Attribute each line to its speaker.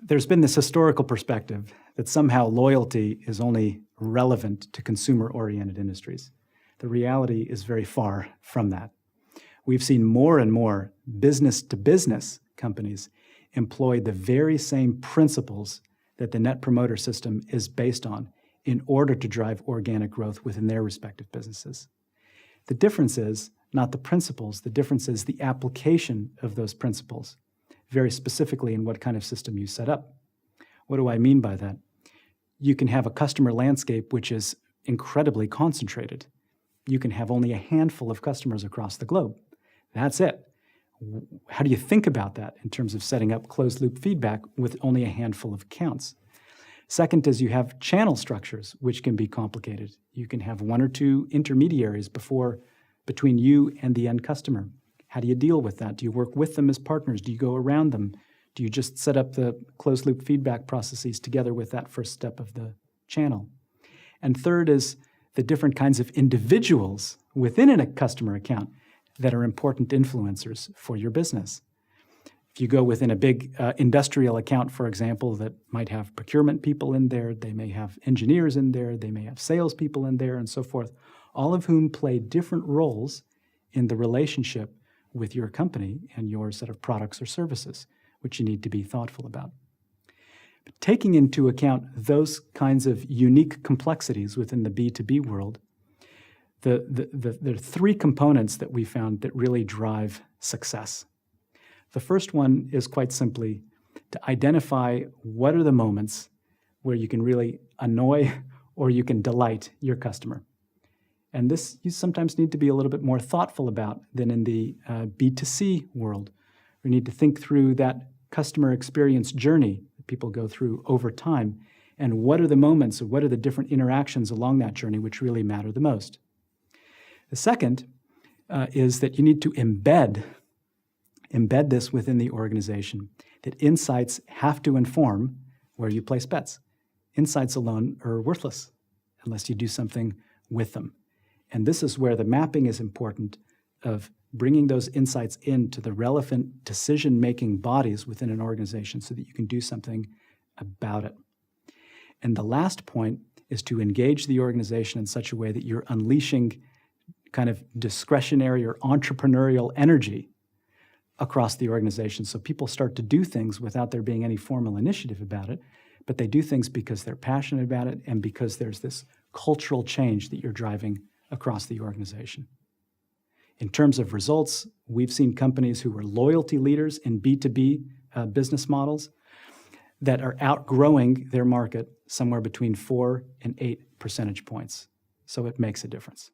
Speaker 1: There's been this historical perspective that somehow loyalty is only relevant to consumer-oriented industries. The reality is very far from that. We've seen more and more business-to-business companies employ the very same principles that the Net Promoter System is based on in order to drive organic growth within their respective businesses. The difference is not the principles, the difference is the application of those principles, very specifically in what kind of system you set up. What do I mean by that? You can have a customer landscape which is incredibly concentrated. You can have only a handful of customers across the globe. That's it. How do you think about that in terms of setting up closed-loop feedback with only a handful of accounts? Second is you have channel structures, which can be complicated. You can have one or two intermediaries between you and the end customer. How do you deal with that? Do you work with them as partners? Do you go around them? Do you just set up the closed-loop feedback processes together with that first step of the channel? And third is the different kinds of individuals within a customer account that are important influencers for your business. If you go within a big industrial account, for example, that might have procurement people in there, they may have engineers in there, they may have salespeople in there, and so forth, all of whom play different roles in the relationship with your company and your set of products or services, which you need to be thoughtful about. But taking into account those kinds of unique complexities within the B2B world, there are three components that we found that really drive success. The first one is quite simply to identify what are the moments where you can really annoy or you can delight your customer. And this you sometimes need to be a little bit more thoughtful about than in the B2C world. We need to think through that customer experience journey that people go through over time, and what are the moments or what are the different interactions along that journey which really matter the most. The second is that you need to embed this within the organization, that insights have to inform where you place bets. Insights alone are worthless unless you do something with them. And this is where the mapping is important of bringing those insights into the relevant decision-making bodies within an organization so that you can do something about it. And the last point is to engage the organization in such a way that you're unleashing kind of discretionary or entrepreneurial energy across the organization. So people start to do things without there being any formal initiative about it, but they do things because they're passionate about it and because there's this cultural change that you're driving across the organization. In terms of results, we've seen companies who were loyalty leaders in B2B business models that are outgrowing their market somewhere between 4 and 8 percentage points. So it makes a difference.